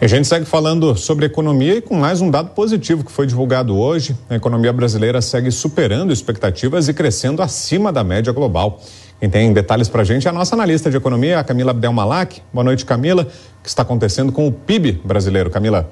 A gente segue falando sobre economia e com mais um dado positivo que foi divulgado hoje. A economia brasileira segue superando expectativas e crescendo acima da média global. Quem tem detalhes para a gente é a nossa analista de economia, a Camila Abdelmalak. Boa noite, Camila. O que está acontecendo com o PIB brasileiro, Camila?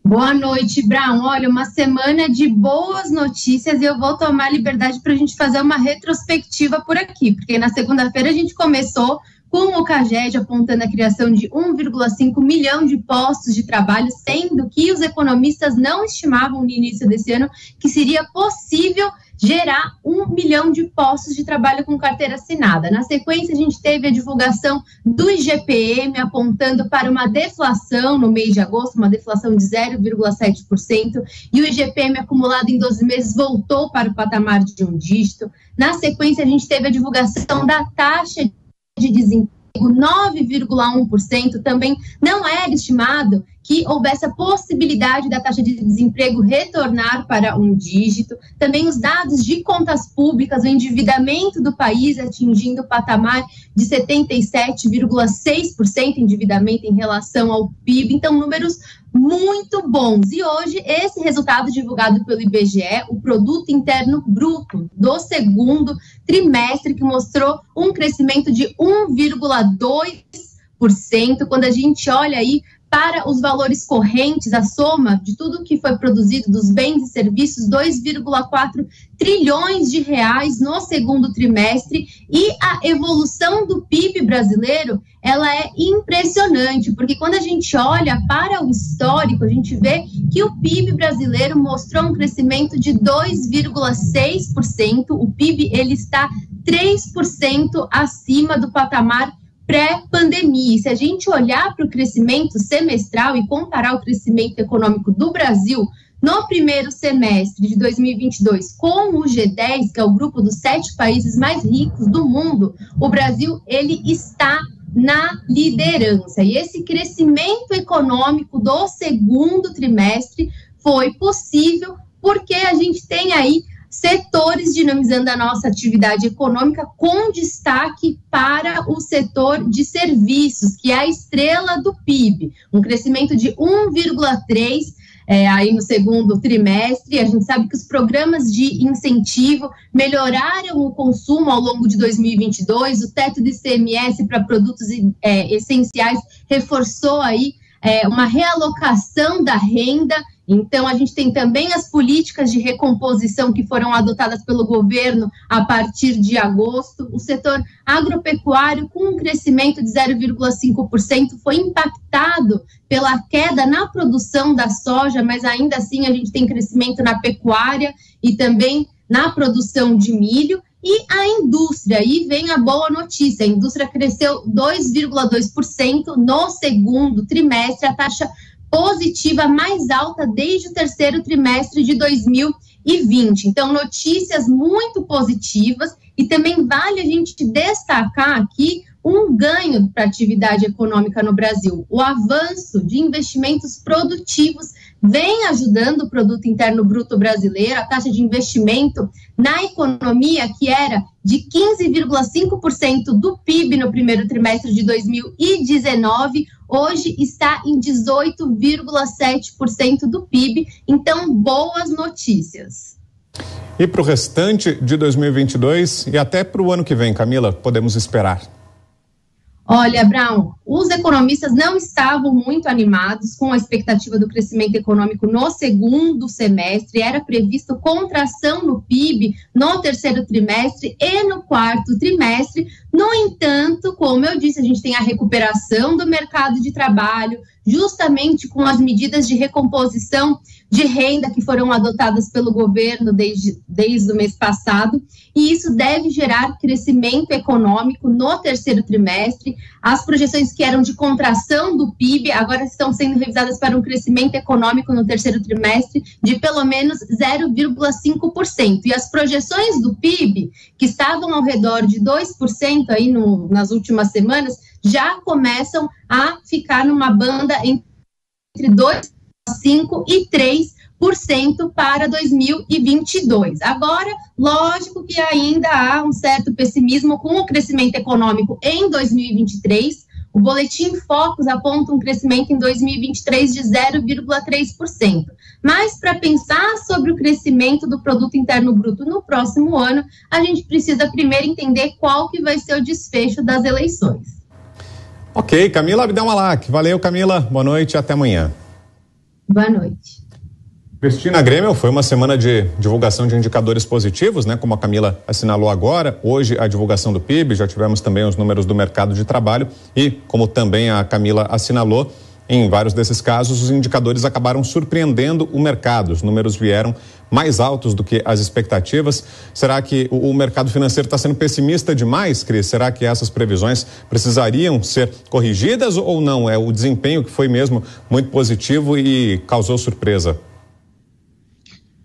Boa noite, Brown. Olha, uma semana de boas notícias e eu vou tomar a liberdade para a gente fazer uma retrospectiva por aqui, porque na segunda-feira a gente começou com o CAGED apontando a criação de 1,5 milhão de postos de trabalho, sendo que os economistas não estimavam no início desse ano que seria possível gerar 1 milhão de postos de trabalho com carteira assinada. Na sequência, a gente teve a divulgação do IGPM apontando para uma deflação no mês de agosto, uma deflação de 0,7%, e o IGPM acumulado em 12 meses voltou para o patamar de um dígito. Na sequência, a gente teve a divulgação da taxa de desemprego, 9,1%, também não era estimado que houvesse a possibilidade da taxa de desemprego retornar para um dígito. Também os dados de contas públicas, o endividamento do país atingindo o patamar de 77,6% endividamento em relação ao PIB. Então, números muito bons. E hoje, esse resultado divulgado pelo IBGE, o Produto Interno Bruto do segundo trimestre, que mostrou um crescimento de 1,2%. Quando a gente olha aí para os valores correntes, a soma de tudo que foi produzido dos bens e serviços, 2,4 trilhões de reais no segundo trimestre, e a evolução do PIB brasileiro, ela é impressionante, porque quando a gente olha para o histórico, a gente vê que o PIB brasileiro mostrou um crescimento de 2,6%, o PIB ele está 3% acima do patamar pré-pandemia. Se a gente olhar para o crescimento semestral e comparar o crescimento econômico do Brasil no primeiro semestre de 2022 com o G10, que é o grupo dos 7 países mais ricos do mundo, o Brasil ele está na liderança. E esse crescimento econômico do segundo trimestre foi possível porque a gente tem aí setores dinamizando a nossa atividade econômica, com destaque para o setor de serviços, que é a estrela do PIB, um crescimento de 1,3% aí no segundo trimestre. A gente sabe que os programas de incentivo melhoraram o consumo ao longo de 2022, o teto do ICMS para produtos essenciais reforçou aí uma realocação da renda. Então, a gente tem também as políticas de recomposição que foram adotadas pelo governo a partir de agosto. O setor agropecuário, com um crescimento de 0,5%, foi impactado pela queda na produção da soja, mas ainda assim a gente tem crescimento na pecuária e também na produção de milho. E a indústria, aí vem a boa notícia, a indústria cresceu 2,2% no segundo trimestre, a taxa positiva mais alta desde o terceiro trimestre de 2020. Então, notícias muito positivas, e também vale a gente destacar aqui um ganho para a atividade econômica no Brasil. O avanço de investimentos produtivos vem ajudando o Produto Interno Bruto brasileiro. A taxa de investimento na economia, que era de 15,5% do PIB no primeiro trimestre de 2019, hoje está em 18,7% do PIB. Então, boas notícias. E para o restante de 2022 e até para o ano que vem, Camila, podemos esperar? Olha, Brown, os economistas não estavam muito animados com a expectativa do crescimento econômico no segundo semestre. Era previsto contração no PIB no terceiro trimestre e no quarto trimestre. No entanto, como eu disse, a gente tem a recuperação do mercado de trabalho, justamente com as medidas de recomposição de renda que foram adotadas pelo governo desde o mês passado, e isso deve gerar crescimento econômico no terceiro trimestre. As projeções que eram de contração do PIB agora estão sendo revisadas para um crescimento econômico no terceiro trimestre de pelo menos 0,5%. E as projeções do PIB, que estavam ao redor de 2% aí nas últimas semanas, já começam a ficar numa banda entre 2,5% e 3% para 2022. Agora, lógico que ainda há um certo pessimismo com o crescimento econômico em 2023. O Boletim Focus aponta um crescimento em 2023 de 0,3%. Mas para pensar sobre o crescimento do Produto Interno Bruto no próximo ano, a gente precisa primeiro entender qual que vai ser o desfecho das eleições. Ok, Camila Abdelmalak. Valeu, Camila. Boa noite e até amanhã. Boa noite. Cristina Grêmio, foi uma semana de divulgação de indicadores positivos, né? Como a Camila assinalou agora, hoje a divulgação do PIB, já tivemos também os números do mercado de trabalho e, como também a Camila assinalou, em vários desses casos os indicadores acabaram surpreendendo o mercado, os números vieram mais altos do que as expectativas. Será que o mercado financeiro está sendo pessimista demais, Cris? Será que essas previsões precisariam ser corrigidas ou não? É o desempenho que foi mesmo muito positivo e causou surpresa?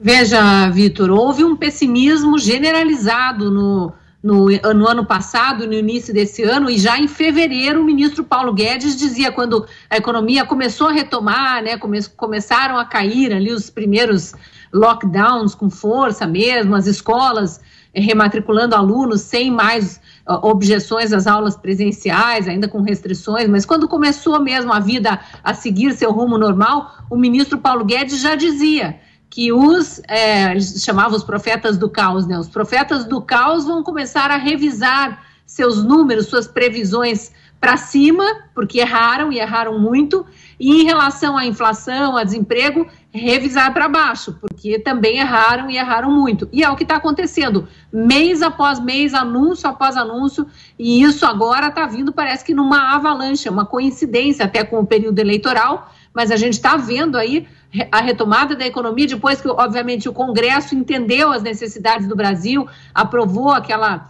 Veja, Vitor, houve um pessimismo generalizado no ano passado, no início desse ano, e já em fevereiro o ministro Paulo Guedes dizia, quando a economia começou a retomar, né, começaram a cair ali os primeiros lockdowns com força mesmo, as escolas rematriculando alunos sem mais objeções às aulas presenciais, ainda com restrições, mas quando começou mesmo a vida a seguir seu rumo normal, o ministro Paulo Guedes já dizia que eles chamavam os profetas do caos, né? Os profetas do caos vão começar a revisar seus números, suas previsões para cima, porque erraram e erraram muito, e em relação à inflação, a desemprego, revisar para baixo, porque também erraram e erraram muito. E é o que está acontecendo, mês após mês, anúncio após anúncio, e isso agora está vindo, parece que numa avalanche, uma coincidência até com o período eleitoral, mas a gente está vendo aí a retomada da economia, depois que, obviamente, o Congresso entendeu as necessidades do Brasil, aprovou aquela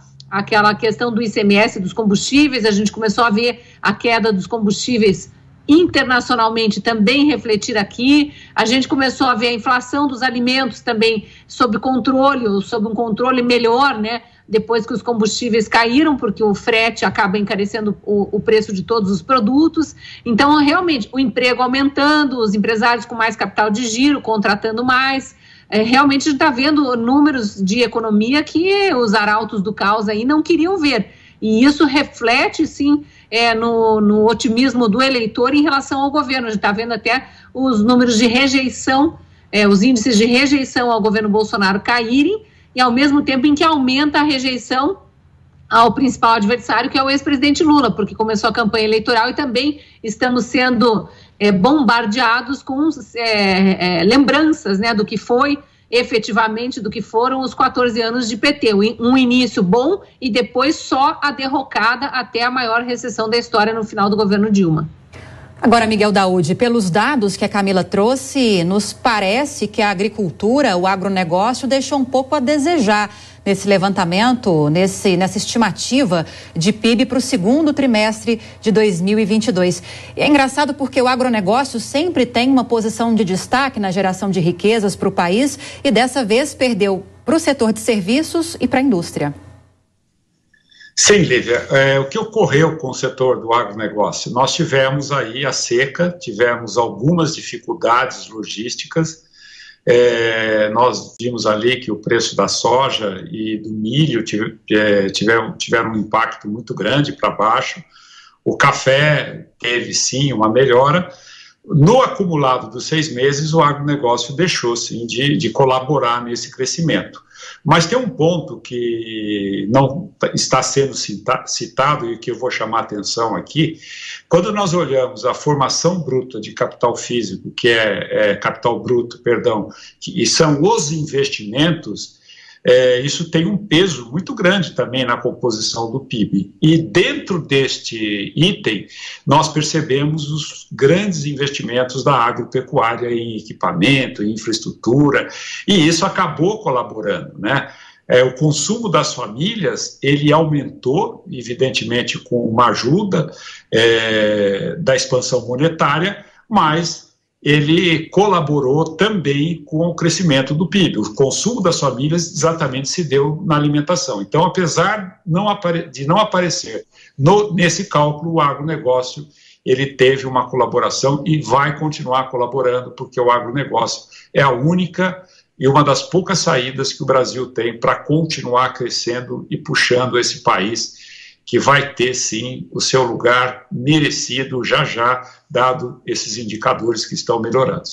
questão do ICMS dos combustíveis, a gente começou a ver a queda dos combustíveis internacionalmente também refletir aqui, a gente começou a ver a inflação dos alimentos também sob um controle melhor, né? Depois que os combustíveis caíram, porque o frete acaba encarecendo o preço de todos os produtos. Então, realmente, o emprego aumentando, os empresários com mais capital de giro, contratando mais. Realmente, a gente está vendo números de economia que os arautos do caos aí não queriam ver. E isso reflete, sim, no otimismo do eleitor em relação ao governo. A gente está vendo até os números de rejeição, os índices de rejeição ao governo Bolsonaro caírem, e ao mesmo tempo em que aumenta a rejeição ao principal adversário, que é o ex-presidente Lula, porque começou a campanha eleitoral e também estamos sendo bombardeados com lembranças, né, do que foi efetivamente, do que foram os 14 anos de PT, um início bom e depois só a derrocada até a maior recessão da história no final do governo Dilma. Agora, Miguel Daúde, pelos dados que a Camila trouxe, nos parece que a agricultura, o agronegócio, deixou um pouco a desejar nesse levantamento, nessa estimativa de PIB para o segundo trimestre de 2022. E é engraçado porque o agronegócio sempre tem uma posição de destaque na geração de riquezas para o país e dessa vez perdeu para o setor de serviços e para a indústria. Sim, Lívia, o que ocorreu com o setor do agronegócio? Nós tivemos aí a seca, tivemos algumas dificuldades logísticas, nós vimos ali que o preço da soja e do milho tiveram um impacto muito grande para baixo, o café teve sim uma melhora. No acumulado dos 6 meses, o agronegócio deixou sim de colaborar nesse crescimento. Mas tem um ponto que não está sendo citado e que eu vou chamar a atenção aqui. Quando nós olhamos a formação bruta de capital físico, que capital bruto, e são os investimentos, isso tem um peso muito grande também na composição do PIB. E dentro deste item, nós percebemos os grandes investimentos da agropecuária em equipamento, em infraestrutura, e isso acabou colaborando, né? O consumo das famílias, ele aumentou, evidentemente com uma ajuda da expansão monetária, mas ele colaborou também com o crescimento do PIB. O consumo das famílias exatamente se deu na alimentação. Então, apesar de não aparecer nesse cálculo, o agronegócio ele teve uma colaboração e vai continuar colaborando, porque o agronegócio é a única e uma das poucas saídas que o Brasil tem para continuar crescendo e puxando esse país que vai ter, sim, o seu lugar merecido já, dado esses indicadores que estão melhorando.